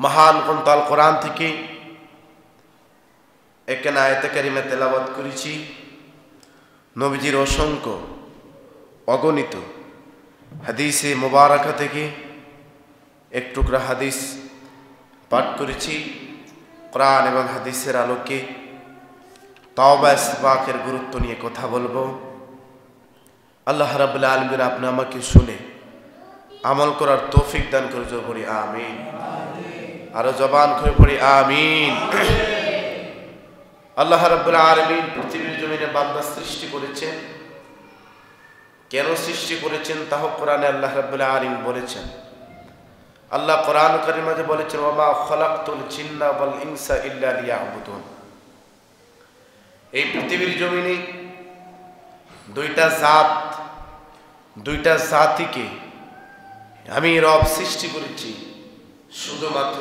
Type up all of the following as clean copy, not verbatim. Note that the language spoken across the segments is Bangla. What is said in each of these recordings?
মহান গ্রন্থ আল কোরআন থেকে এখানে আয়াতে কারিমা তেলাওয়াত করেছি। নবীজির অসংখ্য অগণিত হাদিসে মুবারাকা থেকে এক টুকরা হাদিস পাঠ করেছি। কোরআন এবং হাদিসের আলোকে তাওবা ইসতিগফারের গুরুত্ব নিয়ে কথা বলবো। আল্লাহ রাব্বুল আলামিন আপনি আমাকে শুনে আমল করার তৌফিক দান করে জোরে পড়ি আমিন। আরো জবান খুলে পড়ি আমিন। আল্লাহ রাব্বুল আলামিন পৃথিবীর জমিনে বান্দা সৃষ্টি করেছেন। কেন সৃষ্টি করেছেন তাও কোরআনে আল্লাহ রাব্বুল আলামিন বলেছেন। আল্লাহ কোরআন কারীমের মধ্যে বলেছেন, ওয়া মা খালাকতুল জিন্না ওয়াল ইনসা ইল্লা লিয়াবুদুন। এই পৃথিবীর জমিনে দুইটা জাতিকে আমি রব সৃষ্টি করেছি শুধুমাত্র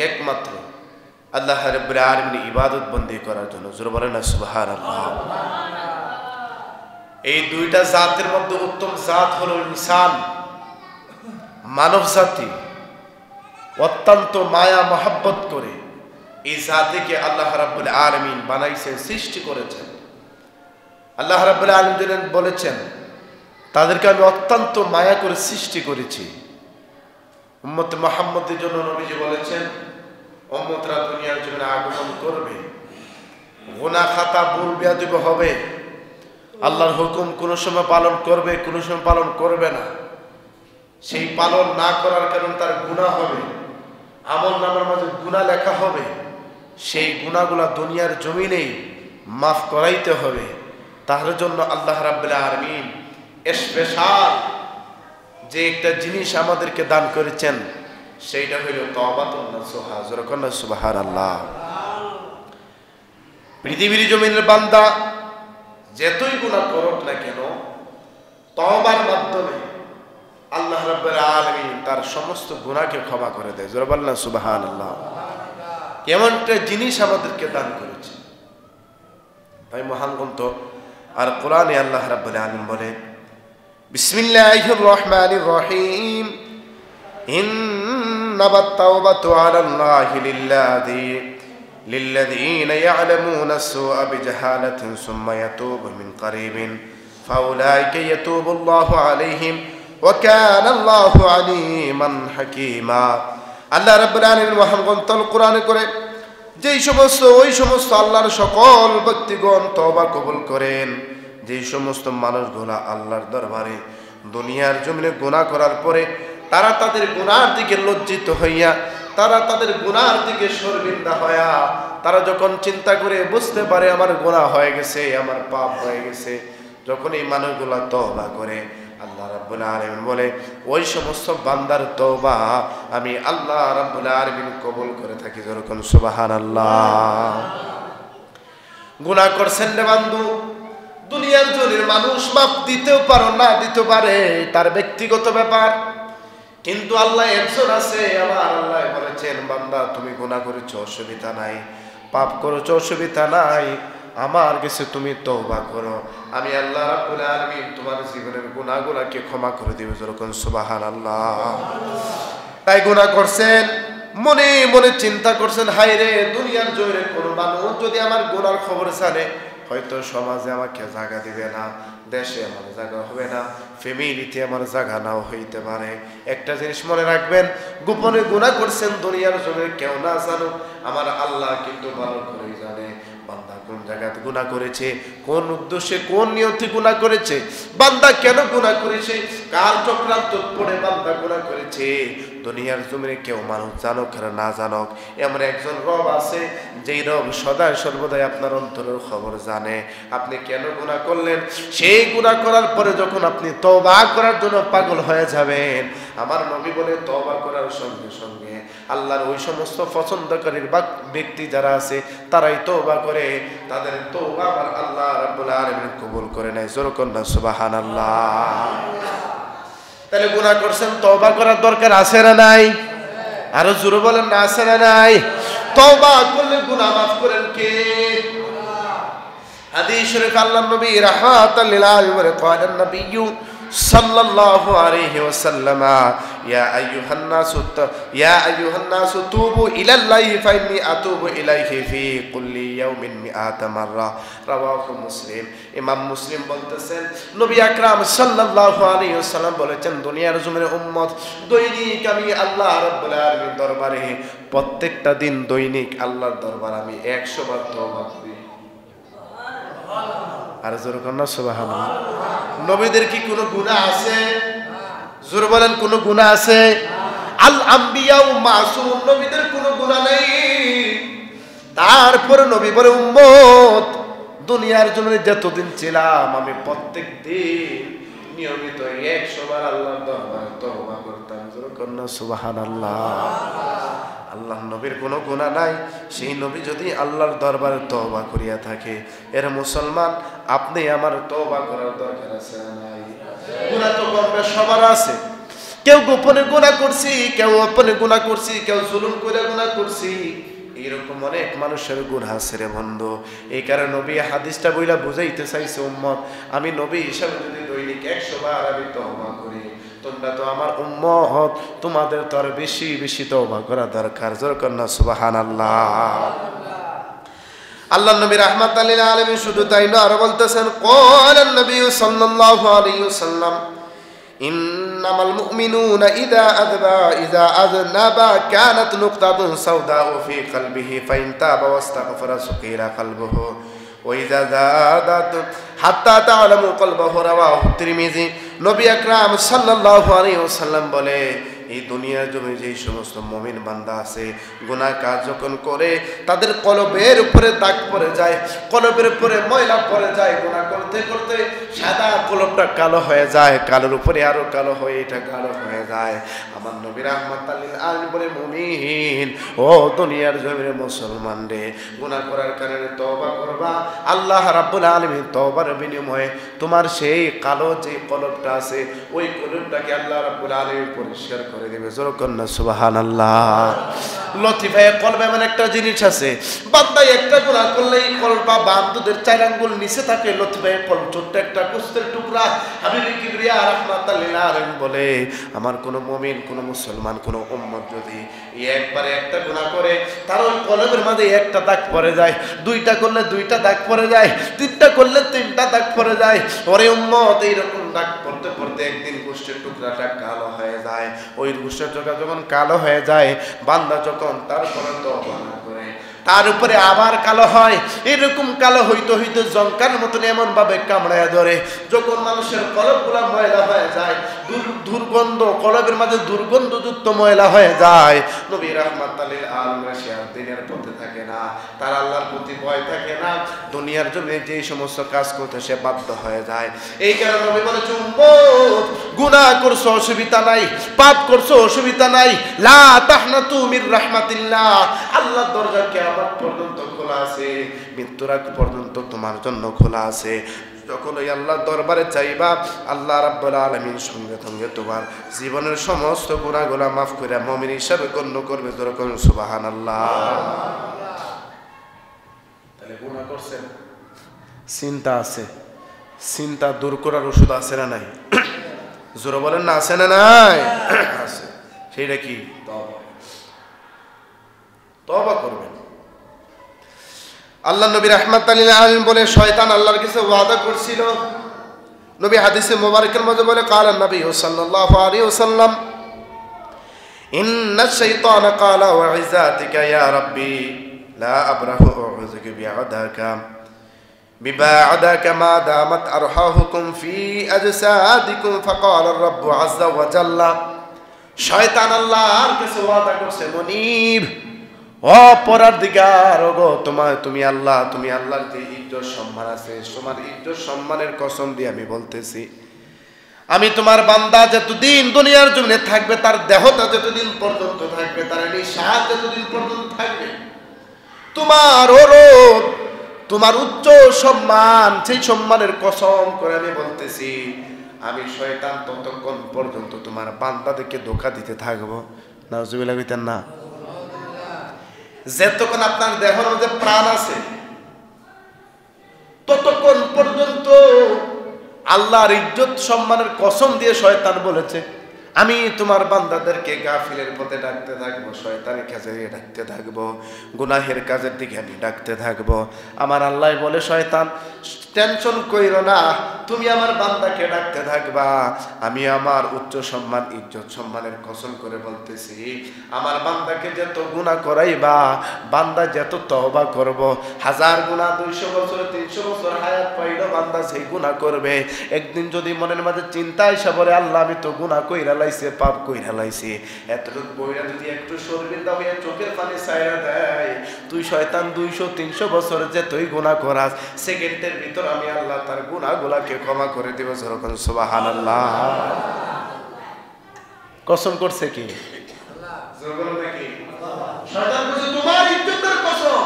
একমাত্র আল্লাহ রাব্বুল আলামিনের ইবাদত বন্দেগী করার জন্য। জোরে বলেন না সুবহানাল্লাহ। এই দুইটা জাতের মধ্যে উত্তম জাত হলো ইনসান, মানব জাতি। অত্যন্ত মায়া মহব্বত করে এই জাতিকে আল্লাহ রাব্বুল আলামিন বানাইছেন, সৃষ্টি করেছেন। আল্লাহ রাব্বুল আলামিন বলেছেন, তাদেরকে আমি অত্যন্ত মায়া করে সৃষ্টি করেছি। উম্মত মুহাম্মদের জন্য নবীজি বলেছেন, উম্মতরা দুনিয়ার জন্য আগমন করবে, গুনাহ খাতা ভুল বিয়াদব হবে, আল্লাহর হুকুম কোন সময় পালন করবে, কোন সময় পালন করবে না। সেই পালন না করার কারণে তার গুনাহ হবে, আমল নামার মাঝে গুনাহ লেখা হবে। সেই গুনাহগুলা দুনিয়ার জমিনেই মাফ করাইতে হবে। তার জন্য আল্লাহ রাব্বুল আলামিন স্পেশাল যে একটা জিনিস আমাদেরকে দান করেছেন, সেইটা হইল তওবাতুন নাসুহা। জোরে কোন সুবহানাল্লাহ। পৃথিবীর জমিনের বান্দা যতই গুনাহ করুক না কেন, তওবার মাধ্যমে আল্লাহ রাব্বুল আলামিন তার সমস্ত গুনাহকে ক্ষমা করে দেয়। জোরে বলেন সুবহানাল্লাহ। কেমন একটা জিনিস আমাদেরকে দান করেছে ভাই মহান গ্রন্থ আর কোরআনে আল্লাহ রাব্বুল আলামিন বলে, বিসমিল্লাহির রহমানির রহিম, ইন্নামাত তাওবাতু আলাল্লাহি লিল্লাযীনা ইয়া'লামুনা সুআ বিজাহালাতিন সুম্মা ইয়াতুবু মিন কারীবিন ফাউলাইকা ইয়াতুবুল্লাহু আলাইহিম ওয়া কানা আল্লাহু আলীমান হাকীমা। আল্লাহ রাব্বুল আলামিন মহান গ্রন্থ কোরআনে করে ওই সমস্ত আল্লাহর সকল ব্যক্তিগণ তওবা কবুল করেন, যেই সমস্ত মানুষগুলা আল্লাহর দরবারে দুনিয়ার জমিনে গুনাহ করার পরে তারা তাদের গুনার দিকে লজ্জিত হইয়া, তারা তাদের গুনার দিকে শর্মিন্দা হইয়া, তারা যখন চিন্তা করে বুঝতে পারে আমার গুনাহ হয়ে গেছে, আমার পাপ হয়ে গেছে, যখন এই মানুষগুলা তওবা করে, আল্লাহ রাব্বুল আলামিন বলে ওই সমস্ত বান্দার তওবা আমি আল্লাহ রাব্বুল আলামিন কবুল করে থাকি। যেরকম সুবহানাল্লাহ। গুনাহ করছেন রে বান্দু, দুনিয়ার জনের মানুষ মাপ দিতেও পারো, না দিতে পারে, তার ব্যক্তিগত ব্যাপার। কিন্তু আল্লাহ একজন আছে, আমার আল্লাহ বলেছেন, বান্দা তুমি গুনাহ করেছো অসুবিধা নাই, পাপ করেছো অসুবিধা নাই, আমার কাছে তুমি তওবা করো, আমি আল্লাহ রাব্বুল আলামিন তোমার জীবনের গুনাহগুলোকে ক্ষমা করে দেব। যেরকম সুবহানাল্লাহ। তাই গুনাহ করছেন, মনে মনে চিন্তা করছেন, হায় রে দুনিয়ার জোরে কোনো মানুষ যদি আমার গুনার খবর জানে, হয়তো সমাজে আমাকে জায়গা দিবে না, দেশে আমার জায়গা হবে না, ফ্যামিলিতে আমার জায়গা নাও হইতে পারে। একটা জিনিস মনে রাখবেন, গোপনে গুনাহ করছেন দুনিয়ার জন্য কেউ না জানুক, আমার আল্লাহ কিন্তু ভালো করেই জানে বান্দা কোন জায়গাতে গুনাহ করেছে, কোন উদ্দেশ্যে কোন নিয়তে গুনাহ করেছে, বান্দা কেন গুনাহ করেছে, কার চক্রান্ত পড়ে বান্দা গুনাহ করেছে। দুনিয়ার জমিনে কেউ মানুষ জানুক আর না জানুক, এমন একজন রব আছে যেই রব সদা সর্বদাই আপনার অন্তরের খবর জানে। আপনি কেন গুনাহ করলেন, সেই গুনাহ করার পরে যখন আপনি তওবা করার জন্য পাগল হয়ে যাবেন, আমার নবী বলে তওবা করার সঙ্গে সঙ্গে আল্লাহর ওই সমস্ত পছন্দকারীর ব্যক্তি যারা আছে তারাই তওবা করে, তাদের তওবা আবার আল্লাহ রাব্বুল আলামিন কবুল করে নেয়। জোরে কন্না সুবহানাল্লাহ। তাহলে গুনাহ করছেন, তওবা করার দরকার আছে না নাই? আরো জোরে বলেন না, আছে না নাই? তওবা করলে গুনাহ মাফ করেন কে? হাদিস শরীফ আল্লাহর নবী রাহমাতাল লিল আলামিন বলে, ক্বালান নবিয়্যু সাল্লাল্লাহু আলাইহি ওয়াসাল্লাম ইয়া আইয়ুহান নাস তুবু ইলাল্লাহি ফাইন্নী আতুবু ইলাইহি ফি কুল্লি ইয়াউমিন মিআতা মাররা রাওয়াহু মুসলিম। ইমাম মুসলিম বলতেছেন নবী আকরাম সাল্লাল্লাহু আলাইহি ওয়াসাল্লাম বলেছেন দুনিয়ার জমিনের উম্মত দৈনিক আমি আল্লাহ রাব্বুল আলামিন দরবারে প্রত্যেকটা দিন দৈনিক আল্লাহর দরবার আমি 100 বার তওবা করি। আর জোরে কোন সুবহানাল্লাহ। নবীদের কি কোনো গুনাহ আছে? জোরে বলেন কোনো গুনাহ আছে? আল আম্বিয়া মাসুম, নবীদের কোনো গুনাহ নেই। তারপরে নবী বলে উম্মত দুনিয়ার জন্য যতদিন ছিলাম আমি প্রত্যেক দিন নিয়মিত 100 বার আল্লাহর দরবারে তওবা করতাম। জোরে কোন সুবহানাল্লাহ। আল্লাহ নবীর কোনো গুনাহ নাই, সেই নবী যদি আল্লাহর দরবারে তওবা করিয়া থাকে, এর মুসলমান আপনি আমার তওবা করার দরকার আছে না নাই? গুনাহ তো করবে সবার আছে, কেউ গোপনে গুনাহ করছি, কেউ গোপনে গুনাহ করছি, কেউ জুলুম করে গুনাহ করছি, এরকম অনেক মানুষের গুনাহ আছে রে বন্ধু। এই কারণে নবী হাদিসটা বইলা বুঝাইতে চাইছে উম্মত আমি নবী হিসাবে যদি দৈনিক 100 বার আমি তওবা করি, তোমরা তো আমার উম্মত, তোমাদের তো আর বেশি বেশি তওবা করা দরকার। জোরে কন্না সুবহানাল্লাহ। আল্লাহ নবী রাহমাতাল লিল আলামিন শুধু তাই না, আর বলতেছেন ক্বালান নবী সাল্লাল্লাহু আলাইহি ওয়াসাল্লাম ইন্নামাল মুমিনুনা ইযা আযনাবা কানাত নুকতাতুন সাওদাউ ফি কলবিহি ফাইন তাবা ওয়াস্তাগফারা সুকিরা কলবুহু ওয়া ইযা যাদাত হাত্তা তা'লামু কলবুহু রাওয়াহু তিরমিজি। নবী আকরাম সাল্লাল্লাহু আলাইহি ওয়াসাল্লাম বলে এই দুনিয়ার জন্য যে সমস্ত মুমিন বান্দা আছে গুনাহ কাজ যখন করে তাদের কলবের উপরে দাগ পড়ে যায়, কলবের উপরে ময়লা পড়ে যায়, গুনাহ করতে করতে সাদা কলবটা কালো হয়ে যায়, কালোর উপরে আরো কালো হয়ে এটা কালো হয়ে যায়। আমার নবী রাহমাতাল লিল আলামিন বলে মুমিন ও দুনিয়ার জমিনে মুসলমান রে, গুনাহ করার কারণে তওবা করবা, আল্লাহ রাব্বুল আলামিন তওবার বিনিময়ে তোমার সেই কালো যে কলবটা আছে ওই কলবটাকে আল্লাহ রাব্বুল আলামিন পরিষ্কার করে দেবে। জোরে কন্না সুবহানাল্লাহ। লতিফা কলব এমন একটা জিনিস আছে, বান্দা একটা গুনাহ করলেই কলবা বান্দুদের 4 আঙ্গুল নিচে থাকে লতিফা কলব, ছোট্ট একটা গোশতের টুকরা। হাবিবে কিবরিয়া রাহমাতাল লিল আলামিন বলে আমার কোন মুমিন কোন মুসলমান কোন উম্মত যদি একবারে একটা গুনাহ করে তার ওই কলবের মধ্যে একটা দাগ পড়ে যায়, 2টা করলে 2টা দাগ পড়ে যায়, 3টা করলে 3টা দাগ পড়ে যায়। ওরে উম্মত এইরকম দাগ পড়তে পড়তে একদিন গোশতের টুকরাটা কালো হয়ে যায়। ওই গোশতের টুকরা যখন কালো হয়ে যায়, বান্দা যখন তারপরে তওবা না করে তার উপরে আবার কালো হয়, এরকম কালো হইতে হইতে জঙ্কার মতন এমন ভাবে কামড়ায় ধরে, যখন মানুষের কলবগুলা ময়লা হয়ে যায়, দুর্গন্ধ কলবের মাঝে দুর্গন্ধযুক্ত ময়লা হয়ে যায়, নবী রাহমাতাল লিল আলামিন সে আর দিনের পথে থাকে না, তার আল্লাহর প্রতি ভয় থাকে না, দুনিয়ার জন্য যে সমস্ত কাজ করতে সে বাধ্য হয়ে যায়। এই কারণে নবী বলেছে উম্মত গুনাহ করছো অসুবিধা নাই, পাপ করছো অসুবিধা নাই, লা তাহনাতু মির রাহমাতিল্লাহ, আল্লাহর দরজা কিয়ামত পর্যন্ত খোলা আছে, মৃত্যুর আগ পর্যন্ত তোমার জন্য খোলা আছে। যখন ওই আল্লাহর দরবারে চাইবা আল্লাহ রাব্বুল আলামিন সঙ্গে সঙ্গে তোমার জীবনের সমস্ত গুনাহগুলো মাফ করে মুমিন হিসেবে গণ্য করবে। যেরকম সুবহানাল্লাহ। তাহলে গুনাহ করছেন, চিন্তা আছে, চিন্তা দূর করার ওষুধ আছে না নাই? জোরে বলেন না আছে না নাই? আছে। সেইটা কি? তওবা করবেন। আল্লাহ নবী রাহমাতাল লিল আলামিন বলে শয়তান আল্লাহর কাছে ওয়াদা করছিল, নবী হাদিসে মুবারকের মধ্যে বলে قال النبي صلى الله عليه وسلم ان الشيطان قال وعزاتك يا ربي لا ابرح اعوذك ببعدك ما دامت ارحاهكم في اجسادكم فقال الرب عز وجل শয়তান আল্লাহর কাছে ওয়াদা করছে মনিব অপরাধীকার ওগো তুমি আল্লাহর যে ইজ্জত সম্মান আছে, তোমার ইজ্জত সম্মানের কসম দিয়ে আমি বলতেছি, আমি তোমার বান্দা যতদিন দুনিয়ার জমিনে থাকবে, তার দেহটা যতদিন পর্যন্ত থাকবে, তার নিঃশ্বাস যতদিন পর্যন্ত থাকবে, তোমার ওরব তোমার উচ্চ সম্মান, সেই সম্মানের কসম করে আমি বলতেছি, আমি শয়তান ততক্ষণ পর্যন্ত তোমার বান্দাদেরকে ধোঁকা দিতে থাকবো। নাউজুবিল্লাহ কইতেন না? যতক্ষণ আপনার দেহের মধ্যে প্রাণ আছে ততক্ষণ পর্যন্ত আল্লাহর ইজ্জত সম্মানের কসম দিয়ে শয়তান বলেছে, আমি তোমার বান্দাদেরকে গাফিলের পথে ডাকতে থাকবো, শয়তানের কাজে ডাকতে থাকবো, গুনাহের কাজের দিকে আমি ডাকতে থাকবো। আমার আল্লাহ বলে, শয়তান টেনশন কইরো না, তুমি আমার বান্দাকে ডাকতে থাকবা, আমি আমার উচ্চ সম্মান ইজ্জত সম্মানের কসম করে বলতেছি, আমার বান্দাকে যত গুনাহ করাইবা, বান্দা যত তওবা করব, 1000 গুনাহ 200 বছর 300 বছর হায়াত পাইলো বান্দা সেই গুনাহ করবে। একদিন যদি মনের মাঝে চিন্তা এসে বলে, আল্লাহ আমি তো গুনাহ কইরা লাইছে, পাপ কইরা লাইছে, এতটুকু বইরা যদি একটু শর্মিন্দা হইয়া চোখের পানি ছাইরা দেয়, তুই শয়তান 200-300 বছর যে তুই গুনাহ করাস, সেকেন্ডের ভিতর আমি আল্লাহ তার গুনাহগুলোকে ক্ষমা করে দেব। যখন সুবহানাল্লাহ কসম করছে কি আল্লাহ, যখন নাকি শয়তান বলে তোমার ইজ্জতের কসম,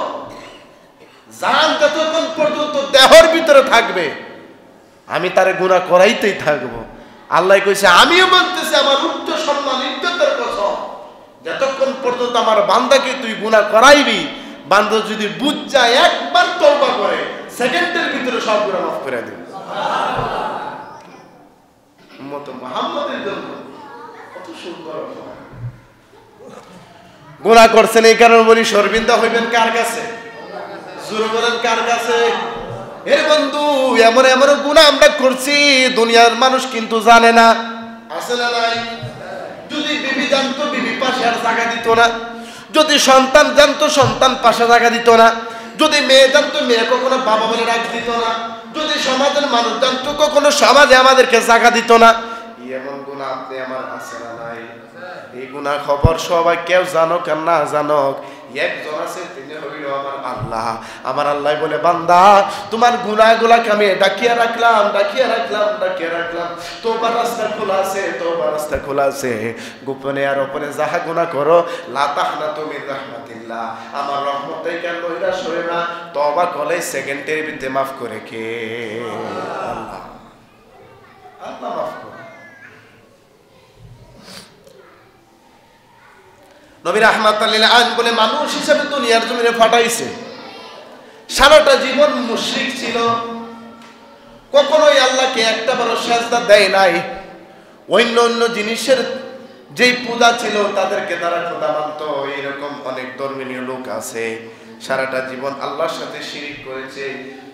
জান যতক্ষণ পর্যন্ত দেহর ভিতরে থাকবে আমি তার গুনাহ করাইতেই থাকবো। আল্লাহ কইছে, আমিও বলতেছি আমার উচ্চ সম্মান ইজ্জতের কসম, যতক্ষণ পর্যন্ত আমার বান্দাকে তুই গুনাহ করাইবি, বান্দা যদি বুঝ যায় একবার তওবা করে, সেকেন্ডের ভিতরে সব গুনাহ মাফ করে দিবে। সুবহানাল্লাহ। উম্মত মুহাম্মাদের জন্য কত সুন্দর গুনাহ করছেন, এই কারণে বলি শর্মিন্দা হইবেন কার কাছে? জোরে বলেন কার কাছে? এ বন্ধু, এমন এমন গুনাহ আমরা করছি দুনিয়ার মানুষ কিন্তু জানে না, আছে না নাই? যদি বিবি জানতো বিবি পাশে আর জায়গা দিত না, যদি সন্তান জানতো সন্তান পাশে জায়গা দিত না, যদি মেয়ে জানতো মেয়ে কখনো বাবা বলে ডাক দিত না, যদি সমাজের মানুষ জানতো কখনো সমাজে আমাদেরকে জায়গা দিত না। এমন গুনাহ আপনি আমার আছে না নাই? এই গুনাহ খবর সবাই কেউ জানুক আর না জানুক, একজন আছে, তিনি হইল আমার আল্লাহ। আমার আল্লাহ বলে, বান্দা তোমার গুনাহগুলাকে আমি ডাকিয়ে রাখলাম, ডাকিয়ে রাখলাম, ডাকিয়ে রাখলাম, তোবার রাস্তা খোলা আছে, তোবার রাস্তা খোলা আছে, গোপনে আর ওপরে যাহা গুনাহ করো, লা তাহনাতু মির রাহমাতিল্লাহ, আমার রহমত থেকে নৈরাশ হয় না, তওবা করলে সেকেন্ডের ভিতরে মাফ করে কে? আল্লাহ। আল্লাহ মাফ করে। নবী রাহমাতুল লিল আলামিন বলে, মানুষ হিসেবে দুনিয়ার জমিনে ফাটাইছে, সারাটা জীবন মুশরিক ছিল, কখনোই আল্লাহকে একটা বড় সেজদা দেয় নাই, অন্য অন্য জিনিসের যেই পূজা ছিল তাদেরকে তারা খোদা মানত। এইরকম অনেক ধর্মীয় লোক আছে, সারাটা জীবন আল্লাহর সাথে শিরিক করেছে।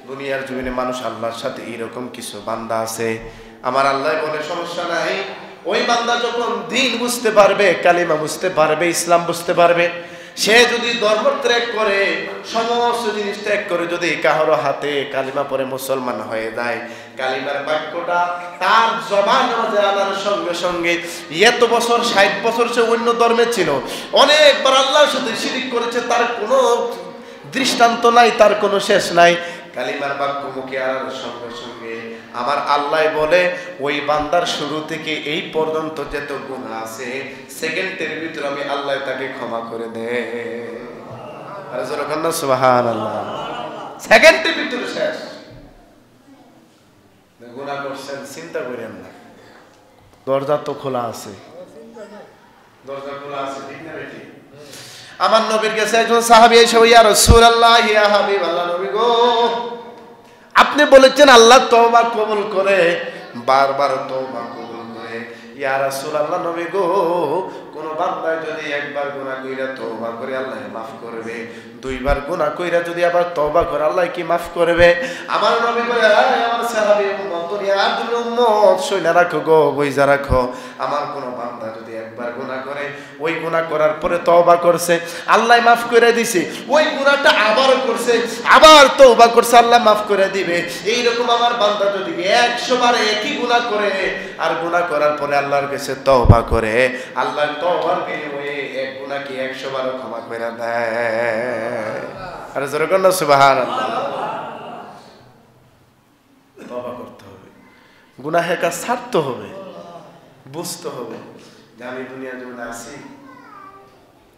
দুনিয়ার জমিনে মানুষ আল্লাহর সাথে এইরকম কিছু বান্দা আছে। আমার আল্লাহ বলে, সমস্যা নাই, ওই বান্দা যখন দ্বীন বুঝতে পারবে, কালিমা বুঝতে পারবে, ইসলাম বুঝতে পারবে, সে যদি ধর্ম ত্যাগ করে, সমস্ত জিনিস ত্যাগ করে যদি কারো হাতে কালিমা পড়ে মুসলমান হয়ে যায়, কালিমার বাক্যটা তার জবানে আনার সঙ্গে সঙ্গে এত বছর 60 বছর সে অন্য ধর্মে ছিল, অনেকবার আল্লাহর সাথে শিরিক করেছে, তার কোনো দৃষ্টান্ত নাই, তার কোনো শেষ নাই, কালিমার বাক্য মুখে আনার সঙ্গে সঙ্গে আমার আল্লাহ বলে, ওই বান্দার শুরু থেকে এই পর্যন্ত যত গুনাহ আছে, সেকেন্ডের ভিতর আমি আল্লাহ তাকে ক্ষমা করে দেয়। আর যখন না সুবহানাল্লাহ, সেকেন্ডের ভিতরে শেষ। গুনাহ করছেন, চিন্তা করেন না, দরজা তো খোলা আছে, দরজা খোলা আছে, ঠিক না বেটি? আমার নবীর কাছে একজন সাহাবী এসে, ইয়া রাসূলুল্লাহ, ইয়া হাবিবাল্লাহ, নবী গো, আপনি বলেছেন আল্লাহ তওবা কবুল করে, বারবার তওবা কবুল করে, ইয়া রাসূলুল্লাহ নবী গো, কোন বান্দা যদি একবার গুনাহ কইরা তওবা করে আল্লাহ মাফ করবে, দুইবার গুনাহ কইরা যদি আবার তওবা করে আল্লাহ কি মাফ করবে? আমার নবী বলে, আমার সাহাবী উম্মত, দুনিয়ার উম্মত, শুনে রাখো গো, বুঝা রাখো, আমার কোন বান্দা যদি একবার গুনাহ করে, ওই গুনাহ করার পরে তওবা করছে, আল্লাহ মাফ করে দিছে, ওই গুনাহটা আবার করছে, আবার তওবা করছে, আল্লাহ মাফ করে দিবে। এইরকম আমার বান্দা যদি 100 বার একই গুনাহ করে, আর গুনাহ করার পরে আল্লাহর কাছে তওবা করে, আল্লাহ তওবার বিনিময়ে এক গুনাহকে 100 বার ক্ষমা করে দেয়। আর জোরে কোন সুবহানাল্লাহ। তওবা করতে হবে, গুনাহের কাজ ছাড়তে হবে, বুঝতে হবে যে আমি দুনিয়ার জন্য আছি,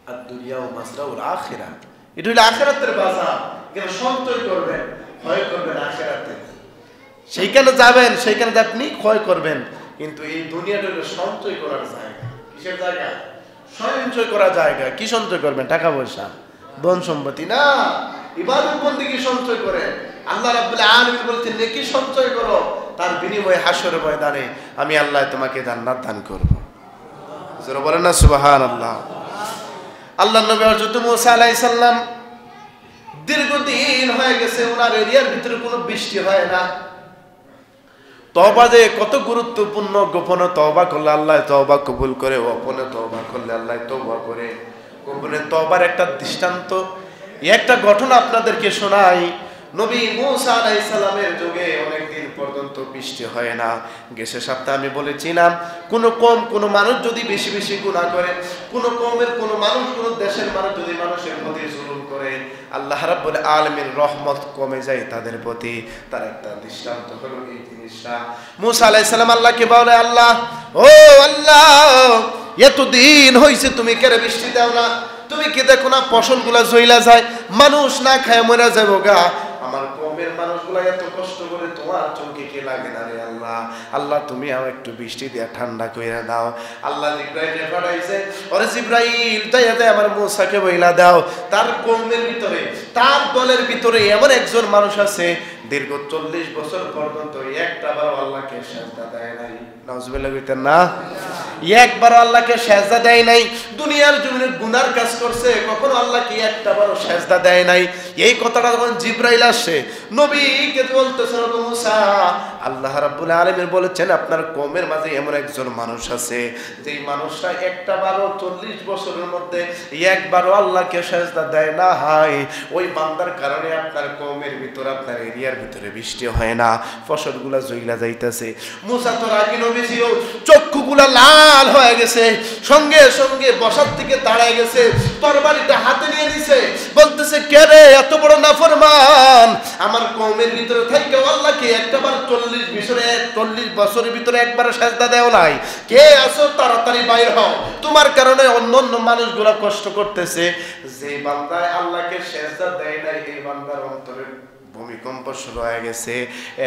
আর দুনিয়া ও মাসরাউল আখিরাহ, এটা হলো আখিরাতের বাজার, এখানে সঞ্চয় করবেন, ক্ষয় করবেন আখিরাতে, সেইখানে যাবেন, সেইখানে আপনি ক্ষয় করবেন, কিন্তু এই দুনিয়াটা হলো সঞ্চয় করার জায়গা। কিসের জায়গা? সঞ্চয় করার জায়গা। কি সঞ্চয় করবেন? টাকা পয়সা, ধন সম্পত্তি না, ইবাদত বন্দেগী সঞ্চয় করে। আল্লাহ রাব্বুল আলামিন বলেছেন, নেকি সঞ্চয় করো, তার বিনিময়ে হাসর ময়দানে আমি আল্লাহ তোমাকে জান্নাত দান করব। জোরে বলেন না সুবহানাল্লাহ। আল্লাহর নবী হযরত মুসা আলাইহিস সালাম দীর্ঘদিন হয়ে গেছে ওনার এরিয়ার ভিতরে কোনো বৃষ্টি হয় না। তওবা যে কত গুরুত্বপূর্ণ, গোপনে তওবা করলে আল্লাহ তওবা কবুল করে, গোপনে তওবা করলে আল্লাহ তওবা করে। গোপনে তওবার একটা দৃষ্টান্ত, একটা ঘটনা আপনাদেরকে শোনাই। নবী মুসা আলাইহিস সালামের যুগে অনেকদিন পর্যন্ত বৃষ্টি হয় না। গেছে সপ্তাহে আমি বলেছিলাম কোন মানুষ যদি বেশি বেশি গুনাহ করে, কোন কওমের কোন মানুষ, কোন দেশের মানুষ যদি মানুষের প্রতি জুলুম করে, আল্লাহ রাব্বুল আলামিন রহমত কমে যায় তাদের প্রতি। তার একটা দৃষ্টান্ত হলো এই জিনিসটা। মুসা আলাইহিস সালাম আল্লাহকে বলে, আল্লাহ ও আল্লাহ, এতদিন হইছে তুমি কেন বৃষ্টি দাও না? তুমি কি দেখো না ফসলগুলা জইলা যায়, মানুষ না খায় মরে যাবো গা। আমার কওমের মানুষগুলা এত কষ্ট করে, তোমার চোখে কি লাগে না রে আল্লাহ? আল্লাহ তুমি আমার একটু বৃষ্টি দিয়া ঠান্ডা কইরা দাও। আল্লাহ জিবরাইলকে পাঠাইছে, ওরে জিবরাইল যাইয়া যায় আমার মুসাকে বইলা দাও, তার কওমের ভিতরে, তার দলের ভিতরে এমন একজন মানুষ আছে দীর্ঘ 40 বছর পর্যন্ত একটাবার আল্লাহকে সিজদা দেয় নাই। নাউজুবিল্লাহ কইতেন না? একবার আল্লাহকে সিজদা দেয় নাই। দুনিয়ার জমিনে গুনার কাজ করছে, কখনো আল্লাহকে একটাবারও সিজদা দেয় নাই। এই কথাটা যখন জিবরাইল আসে নবীকে বলতেছে, মুসা আল্লাহ রাব্বুল আলামিন বলেছেন আপনার কওমের মাঝে এমন একজন মানুষ আছে যেই মানুষটা একটাবারও 40 বছরের মধ্যে একবারও আল্লাহকে সিজদা দেয় না। হয় ওই বান্দার কারণে আপনার কওমের ভিতরে, আপনার এরিয়ার ভিতরে বৃষ্টি হয় না, ফসলগুলা জইলা যাইতেছে। মুসা তো রাগী নবী ছিল, চক্ষুগুলা লাল হয়ে গেছে, সঙ্গে সঙ্গে বসার থেকে দাঁড়ায় গেছে, তরবারিটা হাতে নিয়ে দিছে, বলতেছে কে রে এত বড় নাফরমান, আমার কওমের ভিতরে থেকে আল্লাহকে একটাবার 40 বছরের ভিতরে একবার সিজদা দেও নাই। কে আছো তাড়াতাড়ি বাইর হও, তোমার কারণে অন্যান্য মানুষগুলা কষ্ট করতেছে। যে বান্দা আল্লাহকে সিজদা দেয় নাই, এই বান্দার অন্তরে ভূমিকম্প শুরু হয়ে গেছে।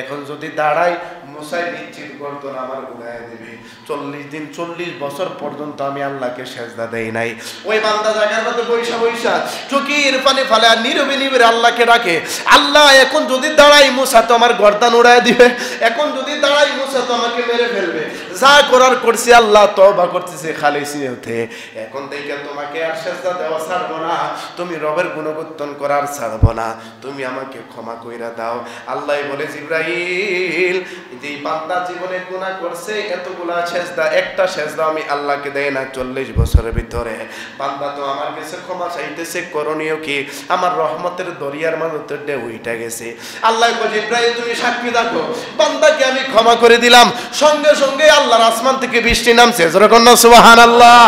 এখন যদি দাঁড়াই, মুসাই নিশ্চিত গর্দন আমার উড়াইয়া দেবে। 40 দিন 40 বছর পর্যন্ত আমি আল্লাহকে সিজদা দেই নাই। ওই বান্দা জায়গার মধ্যে বৈশা বৈশা চোখের পানি ফালে আর নীরবে নীরবে আল্লাহকে ডাকে, আল্লাহ এখন যদি দাঁড়াই মুসা তো আমার গর্দান উড়াইয়া দিবে, এখন যদি দাঁড়াই মুসা তো আমাকে মেরে ফেলবে। যা করার করছি আল্লাহ, তওবা করতেছে খালিস নিয়তে। এখন থেকে তোমাকে আর সিজদা দেওয়া ছাড়বো না, তুমি রবের গুণকীর্তন করার ছাড়বো না, তুমি আমাকে ক্ষমা কইরা দাও। আল্লাহ বলে জিবরাইল, যে বান্দা জীবনে গুনাহ করছে এতগুলা সিজদা, একটা সিজদা আমি আল্লাহকে দেই না 40 বছরের ভিতরে, বান্দা তো আমার কাছে ক্ষমা চাইতেছে, করণীয় কি? আমার রহমতের দরিয়ার মাঝে ঢেউ উঠে গেছে। আল্লাহ বলে জিবরাইল তুমি সাক্ষী থাকো, বান্দাকে আমি ক্ষমা করে দিলাম। সঙ্গে সঙ্গে আল্লাহর আসমান থেকে বৃষ্টি নামছে। জোরে কোন সুবহানাল্লাহ।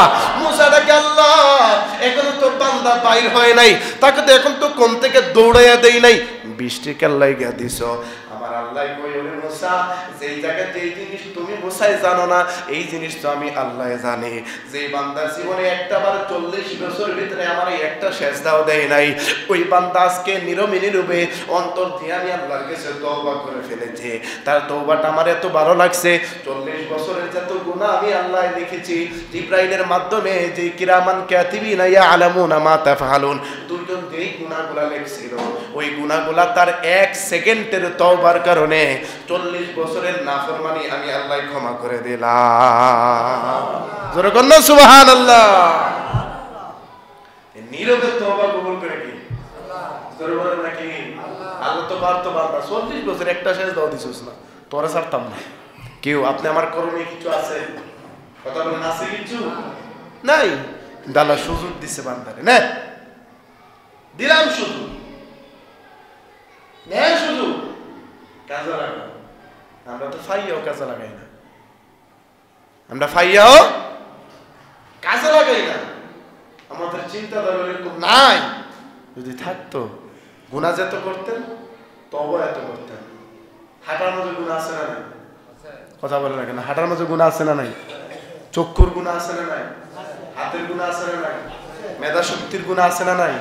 মুসা ডাকে, আল্লাহ এখনো তো বান্দা বাইর হয় নাই, তাকে তো এখন তো কোন থেকে দৌড়াইয়া দেই নাই, বৃষ্টি কেল্লাই গিয়া দিছ। আমার আল্লাহ কই, ওরে মুসা যেই জায়গা যেই জিনিস তুমি মুসাই জানো না, এই জিনিস তো আমি আল্লাহ জানি। যেই বান্দার জীবনে একটাবার 40 বছর ভিতরে আমার একটা সিজদাও দেয় নাই, ওই বান্দা আজকে নীরবে অন্তর দিয়ে আমি আল্লাহর কাছে তওবা করে ফেলেছে। তার তওবাটা আমার এত ভালো লাগছে, 40 বছরের যত গুনাহ আমি আল্লাহ লিখেছি জিবরাইলের মাধ্যমে, যে কিরামান কাতিবিনা ইয়ালামুনা মা তাফআলুন, দুইজন যেই গুনাহগুলা লিখছিল, ওই গুনাহগুলা তার 1 সেকেন্ডের তওবার কারণে 40 বছরের নাফরমানি আমি আল্লাহ ক্ষমা করে দিলাম। জোরে কোন সুবহানাল্লাহ। নীরবে তওবা কবুল করে কি আল্লাহ? জোরে বলেন নাকি আল্লাহ? তো পারতো বান্দা 40 বছর একটা সিজদাও দিছস না, তোরা ছাড়তাম না কেউ। আপনি আমার করণীয় কিছু আছে? কথা বলেন, আছে কিছু নাই? আল্লাহ সুযোগ দিছে বান্দারে, না দিলাম সুযোগ, নেই সুযোগ, কাজে লাগাও। আমরা তো ফাইয়াও কাজে লাগাই না, আমরা ফাইয়াও কাজে লাগাই না। আমাদের চিন্তাধারা এরকম নাই। যদি থাকতো গুনাহ যেত করতেন, তওবা এত করতেন। হাঁটার মধ্যে গুনাহ আছে না নাই? কথা বলে না কেন? হাঁটার মধ্যে গুনাহ আছে না নাই? চক্ষুর গুনাহ আছে না নাই? হাতের গুনাহ আছে না নাই? মেধা শক্তির গুনাহ আছে না নাই?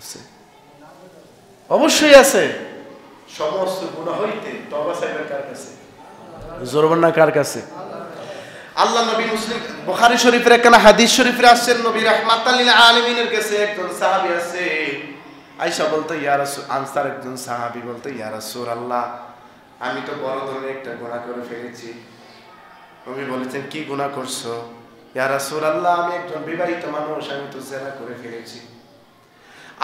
আছে, অবশ্যই আছে। সমস্ত গুনাহ হইতে তওবা চাইবেন কার কাছে? জোরবান না কার কাছে? আল্লাহ নবী মুসলিম বুখারী শরীফের একখানা হাদিস শরীফে আসছেন, নবী রাহমাতাল লিল আলামিনের কাছে একজন সাহাবী আছে। আয়েশা বলতো ইয়া রাসূল, আনসার একজন সাহাবী বলতো ইয়া রাসূলুল্লাহ, আমি তো বড় ধরনের একটা গুনাহ করে ফেলেছি। নবী বলেছেন, কি গুনাহ করছো? ইয়া রাসূলুল্লাহ, আমি একজন বিবাহিত মানুষ, আমি তো জিনা করে ফেলেছি।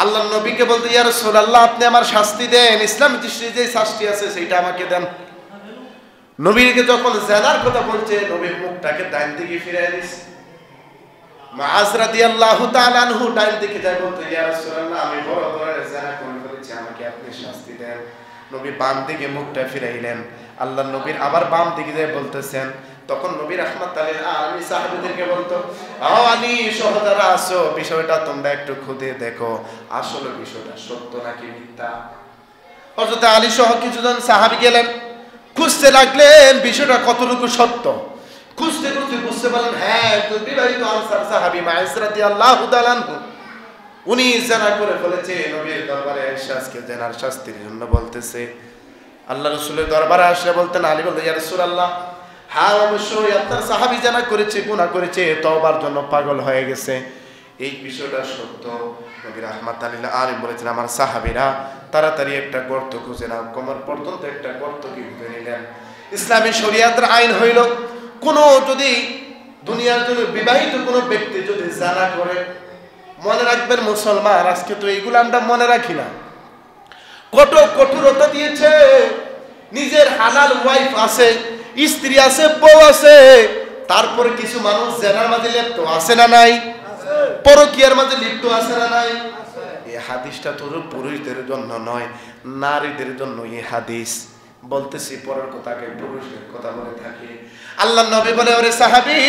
আল্লাহর নবীকে বলতে, ইয়া রাসূলুল্লাহ, আপনি আমার শাস্তি দেন, ইসলামী দৃষ্টিতে যে শাস্তি আছে সেটা আমাকে দেন। নবীকে যখন জিনার কথা বলছে, নবীর মুখটাকে ডান দিকে ফিরিয়ে দিয়েছে। মুআজ রাদিয়াল্লাহু তাআলা আনহু ডান দিকে যায়, বলতে, ইয়া রাসূলুল্লাহ, আমি বড় ধরনের জিনা করে ফেলেছি, আমাকে আপনি শাস্তি দেন। নবী বাম দিকে মুখটা ফিরাইলেন। আল্লাহর নবীর আবার বাম দিকে যায় বলতেছেন। তখন নবী রাহমাতুল লিল আলামিন সাহাবীদেরকে বলতো, ও আলী সহোদরা আসো, বিষয়টা তোমরা একটু খুঁজে দেখো, আসলে বিষয়টা সত্য নাকি মিথ্যা। হযরত আলী সহ কিছুজন সাহাবী গেলেন, খুঁজতে লাগলেন বিষয়টা কতটুকু সত্য। খুঁজতে খুঁজতে বুঝতে পারলেন, হ্যাঁ, একজন বিবাহিত আনসার সাহাবী মুআজ রাদিয়াল্লাহু তাআলা আনহু, উনি জিনা করে ফেলেছে। নবীর দরবারে এসে আজকে জিনার শাস্তির জন্য বলতেছে। আল্লাহ রাসূলের দরবারে আসলে বলতেন, আলী বলতে, ইয়া রাসূলুল্লাহ, হ্যাঁ অবশ্যই আপনার সাহাবী জিনা করেছে, গুনাহ করেছে, তওবার জন্য পাগল হয়ে গেছে, এই বিষয়টা সত্য। নবী রাহমাতুল লিল আলামিন বলেছেন, আমার সাহাবীরা তাড়াতাড়ি একটা গর্ত খুঁজে নাও। কোমর পর্যন্ত একটা গর্ত খুঁজে নিলেন। ইসলামী শরীয়তের আইন হইল, কোন যদি দুনিয়ার জন্য বিবাহিত কোনো ব্যক্তি যদি জিনা করে, মনে রাখবেন মুসলমান, আজকে তো এইগুলো আমরা মনে রাখি না, কত কঠোরতা দিয়েছে। নিজের হালাল ওয়াইফ আছে, স্ত্রী আছে, বউ আছে, তারপরে কিছু মানুষ জিনার মাঝে লিপ্ত আছে না নাই? পরকীয়ার মাঝে লিপ্ত আছে না নাই? এই হাদিসটা তো পুরুষদের জন্য নয়, নারীদের জন্য এই হাদিস। বলতেছি পরের কথাকে পুরুষদের কথা বলে থাকি। আল্লাহর নবী বলে, ওরে সাহাবী,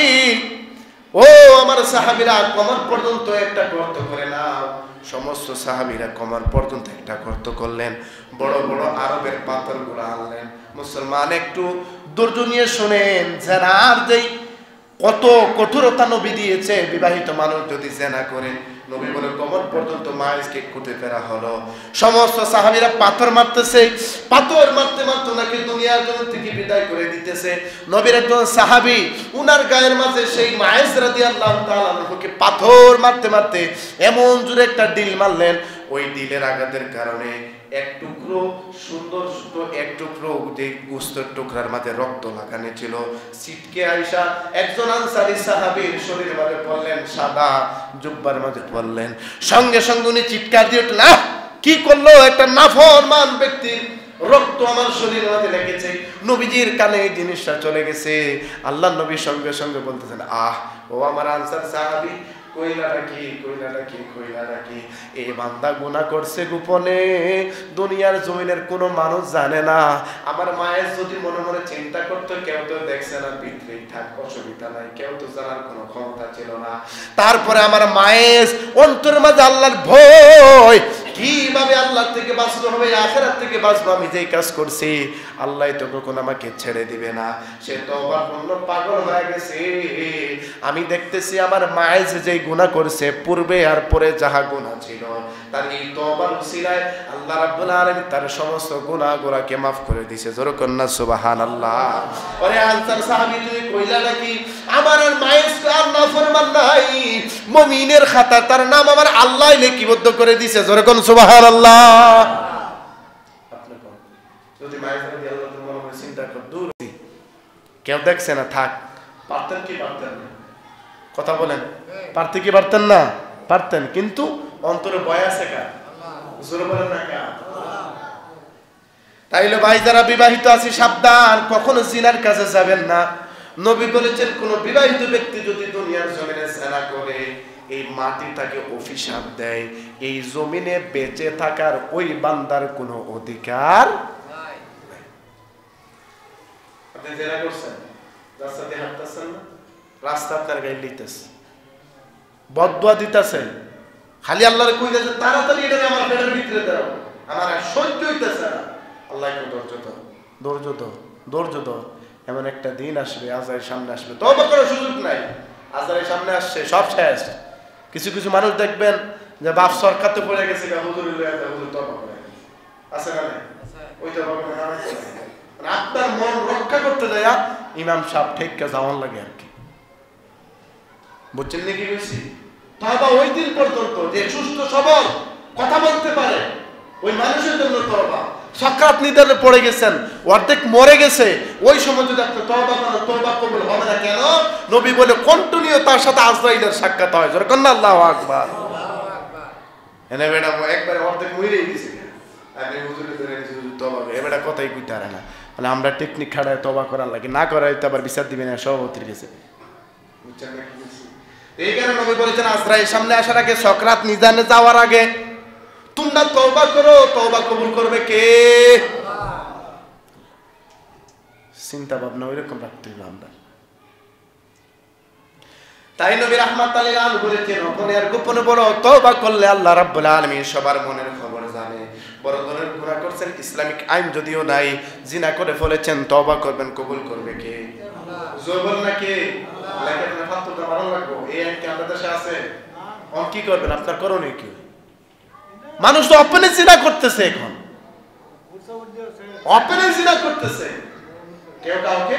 ও আমার সাহাবীরা, কোমর পর্যন্ত একটা গর্ত করে নাও। সমস্ত সাহাবীরা কোমর পর্যন্ত একটা গর্ত করলেন। বড় বড় আরবের পাথরগুলো আনলেন। মুসলমান একটু ধৈর্য নিয়ে শোনেন, জিনার যেই কত কঠোরতা নবী দিয়েছে। বিবাহিত মানুষ যদি জিনা করে, নবী বলে কোমর পর্যন্ত মাইজকে খুঁটে ফেরা হলো। সমস্ত সাহাবীরা পাথর মারতেছে, পাথর মারতে মারতে ওনাকে দুনিয়ার জন্য থেকে বিদায় করে দিতেছে। নবীর একজন সাহাবী, উনার গায়ের মাঝে সেই মুআজ রাদিয়াল্লাহু তাআলা আনহুকে পাথর মারতে মারতে এমন জোরে একটা ডিল মারলেন, ওই ডিলের আঘাতের কারণে এক টুকরো সুন্দর এক টুকরো যে গোস্তের টুকরার মাঝে রক্ত লাগানো ছিল, ছিটকে আইসা একজন আনসারী সাহাবীর শরীরের মাঝে পড়লেন, সাদা জুব্বার মাঝে পড়লেন। সঙ্গে সঙ্গে উনি চিৎকার দিয়ে উঠলেন, কি করলো? একটা নাফরমান ব্যক্তির রক্ত আমার শরীরের মাঝে লেগেছে। নবীজির কানে এই জিনিসটা চলে গেছে। আল্লাহর নবী সঙ্গে সঙ্গে বলতেছেন, আহ, ও আমার আনসার সাহাবী, কইলাটা কি এই বান্দা গুনাহ করছে গোপনে, দুনিয়ার জমিনের কোনো মানুষ জানে না। আমার মায়ের যদি মনে মনে চিন্তা করতো, কেউ তো দেখছে না, ভিতরেই থাক, অসুবিধা নাই, কেউ তো জানার কোনো ক্ষমতা ছিল না। তারপরে আমার মায়ের অন্তরের মাঝে আল্লাহর ভয়, কিভাবে আল্লাহ থেকে বাঁচতে হবে, আখিরাত থেকে বাঁচবো, আমি যেই কাজ করছি আল্লাহ তো কখনো আমাকে ছেড়ে দিবে না। সে তওবার জন্য পাগল হয়ে গেছে। আমি দেখতেছি আমার মায়ের যেই গুনাহ করছে, পূর্বে আর পরে যাহা গুনাহ ছিল, তার এই তওবার উসিলায় আল্লাহ রাব্বুল আলামিন তার সমস্ত গুনাহগুলোকে মাফ করে দিয়েছে। জোরে কন্না সুবহানাল্লাহ। ওরে আনসার সাহাবী, তুমি কইলা নাকি আমার আর মায়ের আর নাফরমান নাই, মুমিনের খাতা তার নাম আমার আল্লাহ লিপিবদ্ধ করে দিয়েছে। জোরে কোন সুবহানাল্লাহ। আপনি কোন যদি মায়ের রাদিয়াল্লাহু তাআলা মনে করে চিন্তা কর, দূর কেউ দেখছে না, থাক, পারতেন কি পারতেন না? কথা বলেন, পারতে কি পারতেন না? পারতেন, কিন্তু অন্তরে ভয় আছে কার? জোরে বলেন না কার? তাইলে ভাই যারা বিবাহিত আছে, সাবধান, কখনো জিনার কাছে যাবেন না। নবী বলেছেন, কোন বিবাহিত ব্যক্তি যদি দুনিয়ার জমিনে জিনা করে, এই মাটি তাকে অভিশাপ দেয়, এই জমিনে বেঁচে থাকার ওই বান্দার কোনো অধিকার নাই। আপনি জিনা করছেন, রাস্তাতে হাঁটতেছেন না, রাস্তা আপনার গায়ে লিতেছে, বদদুয়া দিতেছেন, খালি আল্লাহরে কইতেছে তাড়াতাড়ি এটা আমার পেটের ভিতরে দাও, আমার আর সহ্য হইতেছে না। আল্লাহ একটু ধৈর্য ধর, এমন একটা দিন আসবে, আজারের সামনে আসবে, তওবা করার সুযোগ নাই। আজারের সামনে আসছে, সব শেষ। কিছু কিছু মানুষ দেখবেন যে বাপ সরকারতে পড়ে গেছে, হুজুর তওবা করে আছে না, ওই তওবা করে না, মানে আপনার মন রক্ষা করতে যায় ইমাম সাহেব ঠেক্কা যাওয়ার লাগে আর কি। বুঝছেন নাকি বেশি? তওবা ওই দিন পর্যন্ত যে সুস্থ সবল কথা বলতে পারে, ওই মানুষের জন্য তওবা। সাকরাত নিদানে পড়ে গেছেন, অর্ধেক মরে গেছে, ওই সময় যদি আপনি তওবা করেন, তওবা কবুল হবে না কেন? নবী বলে কন্টিনিউ তার সাথে আজরাইলের সাক্ষাৎ হয়। জোরে কন্না আল্লাহু আকবার। এনে বেটা একবারে অর্ধেক মরে গেছে, আপনি হুজুরে ধরে হুজুর তওবা করে, এবারে কথাই কইতে পারে না, মানে আমরা টেকনিক খাড়ায় তওবা করার লাগে, না করাইতে আবার বিচার দিবেন না, সভাপতির কাছে। বুঝছেন না কি বলছি? এই কারণে নবী বলেছেন আজরাইল সামনে আসার আগে, সাকরাত নিদানে যাওয়ার আগে তোমরা তওবা করো, তওবা কবুল করবে কে? চিন্তা ভাবনা ওইরকম রাখতে হবে আমরা। তাই নবী রাহমাতুল লিল আলামিন বলেছেন, গোপনে আর গোপনে বড় তওবা করলে আল্লাহ রাব্বুল আলামিন সবার মনের খবর জানে। বড় ধরনের গুনাহ করছেন, ইসলামিক আইন যদিও নাই, জিনা করে ফেলেছেন, তওবা করবেন, কবুল করবে কে? জোর বল না কে? লেখাপড়া ফাতুটা ভালো লাগবে, এই আইন কি আমাদের দেশে আছে? অন কি করবেন? আপনার করণীয় কি? মানুষ তো ওপেনে জিনা করতেছে, এখন ওপেনে জিনা করতেছে, কেউ কাউকে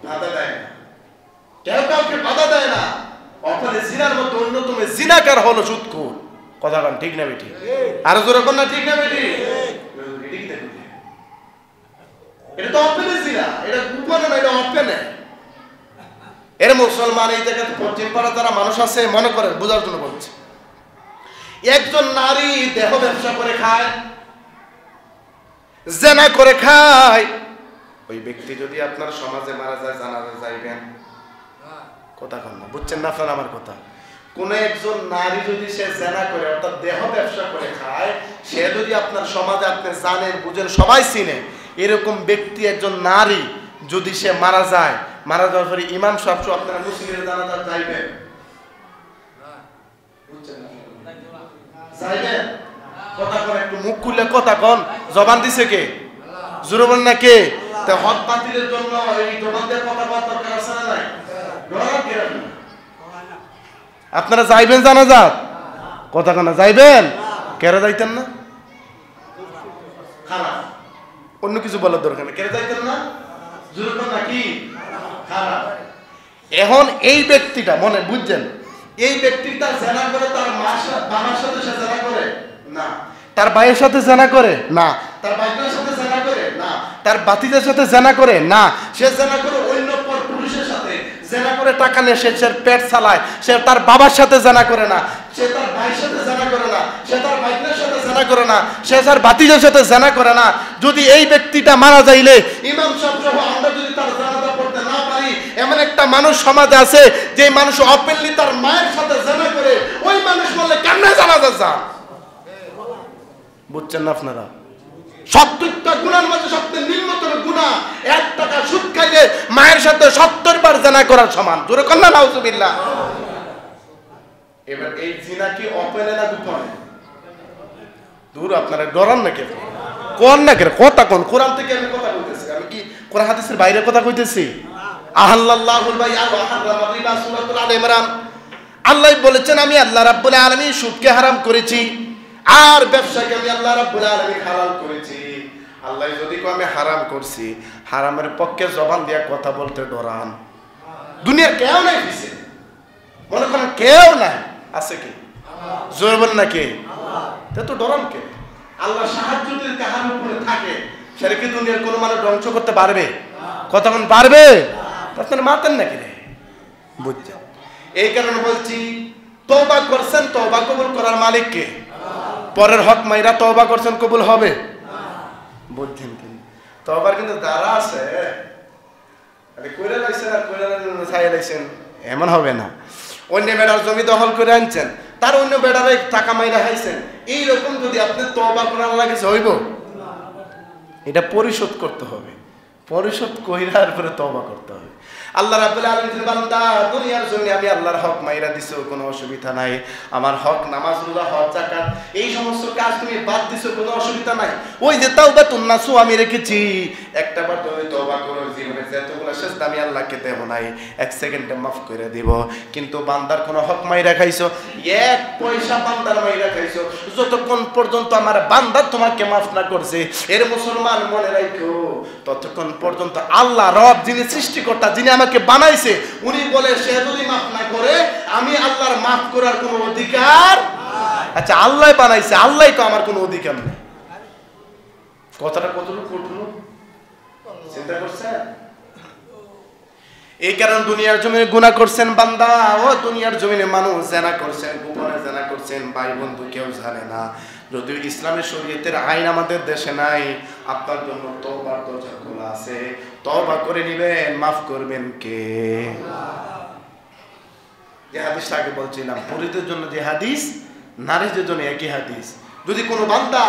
বাধা দেয় না, কেউ কাউকে বাধা দেয় না। ওপেনে জিনার মতো অন্যতম জিনাকার হলো সুদখোর। কথা বলেন ঠিক না বেটি? আর জোরে কোন না ঠিক না বেটি? এটা তো ওপেনে জিনা, এটা গোপনে না, এটা ওপেনে। এর মুসলমান এই জায়গাতে পশ্চিম পাড়া যারা মানুষ আছে, মনে করেন বোঝার জন্য বলছে, একজন নারী দেহ ব্যবসা করে খায়, জেনা করে খায়, ওই ব্যক্তি যদি আপনার সমাজে মারা যায়, জানাজা যাইবেন? কথা কন না, বুঝছেন না আপনার আমার কথা? কোন একজন নারী যদি সে জেনা করে, অর্থাৎ দেহ ব্যবসা করে খায়, সে যদি আপনার সমাজে, আপনি জানেন বুঝেন সবাই চিনে, এরকম ব্যক্তি একজন নারী যদি সে মারা যায়, মারা যাওয়ার পরে ইমাম সাহেব আপনারা মুসলিমের জানাজা যাইবেন? যাইবেন? কথা কন, একটু মুখ খুলে কথা কন, জবান দিছে কে? জোরে বলেন না কে? তা হক বাতিলের জন্য এই জবান দিয়ে কথা বলার দরকার আছে না নাই? আপনারা যাইবেন জানাজা? কথা কন, যাইবেন? কেন যাইতেন না? খারাপ, অন্য কিছু বলার দরকার নেই, কেন যাইতেন না? জোরে বলেন না কি? খারাপ। এখন এই ব্যক্তিটা মনে বুঝছেন, এই ব্যক্তিটা জেনা করে, তার বাবার সাথে সে জেনা করে না, তার ভাইয়ের সাথে জেনা করে না, তার ভাইয়ের সাথে জেনা করে না, তার ভাতিজার সাথে জেনা করে না, সে জেনা করে অন্য পর পুরুষের সাথে জেনা করে টাকা নিয়ে সে পেট চালায়, সে তার বাবার সাথে জেনা করে না, সে তার ভাইয়ের সাথে জেনা করে না, সে তার ভাইয়ের সাথে জেনা করে না, সে তার ভাতিজার সাথে জেনা করে না। যদি এই ব্যক্তিটা মারা যাইলে ইমাম সাহেব সহ আমরা যদি তার জানাজা পড়তে না পারি, এমন একটা মানুষ সমাজে আছে যে মানুষ ওপেনলি তার মায়ের সাথে জেনা করে, ওই মানুষ বললে কেমনে জানাজা যায়? বুঝছেন না আপনারা? 70টা গুনার মধ্যে সবচেয়ে নিম্নতম গুনাহ 1 টাকা সুদ খাইলে মায়ের সাথে 70 বার জিনা করার সমান। জোরে কল্লা নাউজুবিল্লাহ। এবার এই জিনা কি ওপেনে না গোপনে? দূর, আপনারা ডরান না কেন? কোন না কেন? কথা কোন? কোরআন থেকে আমি কথা বলতেছি, আমি কি কোরআন হাদিসের বাইরে কথা কইতেছি? আহাল্লাল্লাহুল বাইআ ওয়া হারামা রিবা, সূরাতুল আলে ইমরান। আল্লাহ বলেছেন, আমি আল্লাহ রাব্বুল আলামিন সুদকে হারাম করেছি, আর ব্যবসাকে আমি আল্লাহ রাব্বুল আলামিন হালাল করেছি। আল্লাহ যদি কো আমি হারাম করছি, হারামের পক্ষে জবান দিয়া কথা বলতে ডরান? দুনিয়ার কেউ নাই দিছে, মনে করেন কেউ নাই, আছে কি? জোরে বলেন না কে? আল্লাহ। তো ডরান কে? আল্লাহ সাহায্য যদি কাহার উপরে থাকে, সেটা কি দুনিয়ার কোনো মানুষ ধ্বংস করতে পারবে? কথা কোন পারবে? আপনার মাতেন নাকি রে? বুঝছেন? এই কারণে বলছি, তওবা করছেন, তওবা কবুল করার মালিক কে? পরের হক মাইরা তওবা করছেন, কবুল হবে? বুঝছেন? কিন্তু তওবার কিন্তু দ্বারা আছে, আরে কইরা লাইছেন আর কইরা ছাইয়া লাইছেন এমন হবে না। অন্য বেড়ার জমি দখল করে আনছেন, তার অন্য বেড়ারে টাকা মাইরা খাইছেন, এইরকম যদি আপনি তওবা করার লাগে হইব? এটা পরিশোধ করতে হবে, পরিশোধ কইরার পরে তওবা করতে হবে। আল্লাহ রাব্বুল আলামিন বান্দা, দুনিয়ার জন্য আমি আল্লাহর হক মাইরা দিছো, কোনো অসুবিধা নাই, আমার হক নামাজ রোজা হজ যাকাত এই সমস্ত কাজ তুমি বাদ দিছো, কোনো অসুবিধা নাই। ওই যে তাওবাতুন নাসুহ আমি রেখেছি, একটা বার তুমি তওবা করো, জীবনে যতগুলো সেজদা আমি আল্লাহকে দেব নাই, 1 সেকেন্ডে মাফ করে দিব। কিন্তু বান্দার কোনো হক মাইরা খাইছো, 1 পয়সা বান্দার মাইরা খাইছো, যতক্ষণ পর্যন্ত আমার বান্দা তোমাকে মাফ না করছে, এর মুসলমান মনে রাখো, ততক্ষণ পর্যন্ত আল্লাহ রব, যিনি সৃষ্টিকর্তা, যিনি আমাকে বানাইছে, উনি বলে সে যদি মাফ না করে আমি আল্লাহর মাফ করার কোনো অধিকার। আচ্ছা, আল্লাহ বানাইছে, আল্লাহ তো আমার কোনো অধিকার নেই। কথাটা কতটুকু কঠোর চিন্তা করছেন? এই কারণে দুনিয়ার জমিনে গুনাহ করছেন বান্দা, ও দুনিয়ার জমিনে মানুষ জেনা করছেন, গোপনে জেনা করছেন, ভাই বন্ধু কেউ জানে না। যদিও ইসলামের শরীয়তের আইন আমাদের দেশে নাই, আপনার জন্য তওবার দরজা খোলা আছে, তওবা করে নেবেন, মাফ করবেন কে? যে হাদিসটা আগে বলছিলাম, পুরুষদের জন্য যে হাদিস, নারীদের জন্য একই হাদিস। যদি কোনো বান্দা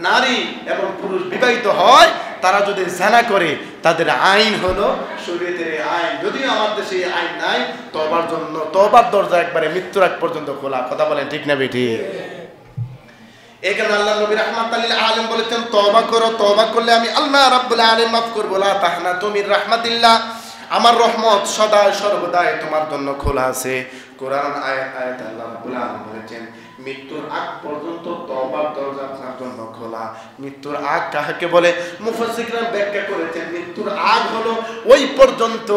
নারী এবং পুরুষ বিবাহিত হয়, তারা যদি জানা করে, তাদের আইন হলো শরীয়তের আইন। যদিও আমার দেশে এই আইন নাই, তওবার জন্য তওবার দরজা একবারে মৃত্যুর আগ পর্যন্ত খোলা। কথা বলেন ঠিক না বেঠি? এই কারণে আল্লাহ নবী রাহমাতাল লিল আলামিন বলেছেন, তওবা করো, তওবা করলে আমি আল্লাহ রাব্বুল আলামিন মাফ করব। লা তাহনাতু মির রাহমাতিল্লাহ, আমার রহমত সদা সর্বদাই তোমার জন্য খোলা আছে। কোরআন আয়াত আল্লাহ রাব্বুল আলামিন বলেছেন, মৃত্যুর আগ পর্যন্ত তওবার দরজা আপনার জন্য খোলা। মৃত্যুর আগ কাকে বলে? মুফাসসিররা ব্যাখ্যা করেছেন, মৃত্যুর আগ হলো ওই পর্যন্ত,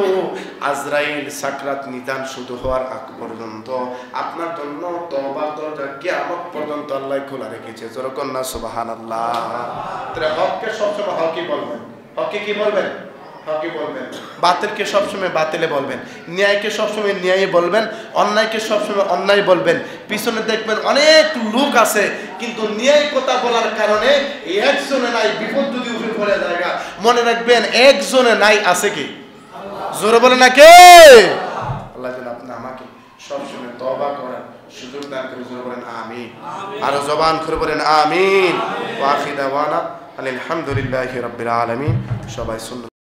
আজরাইল সাকরাত নিদান শুরু হওয়ার আগ পর্যন্ত আপনার জন্য তওবার দরজা কিয়ামত পর্যন্ত আল্লাহ খোলা রেখেছে। যেরকম না সুবহানাল্লাহ। তাহলে হককে সবসময় হকই বলবেন। হককে কি বলবেন? হকই বলবেন। বাতিলকে সবসময় বাতিলে বলবেন। ন্যায়কে সবসময় ন্যায় বলবেন, অন্যায়কে সবসময় অন্যায় বলবেন। পিছনে দেখবেন অনেক লোক আছে, কিন্তু ন্যায় কথা বলার কারণে একজনে নাই, বিপদ যদি উঠে পড়ে যায়, মনে রাখবেন একজনে নাই, আছে কি? জোরে বলে না কে? আল্লাহ যেন আপনি আমাকে সবসময় তওবা করার সুযোগ দান করে। জোরে বলেন আমিন। আরো জবান করে বলেন আমিন। ওয়া আখির দাওয়ানা আলহামদুলিল্লাহি রাব্বিল আলামিন। সবাই সুন্নাত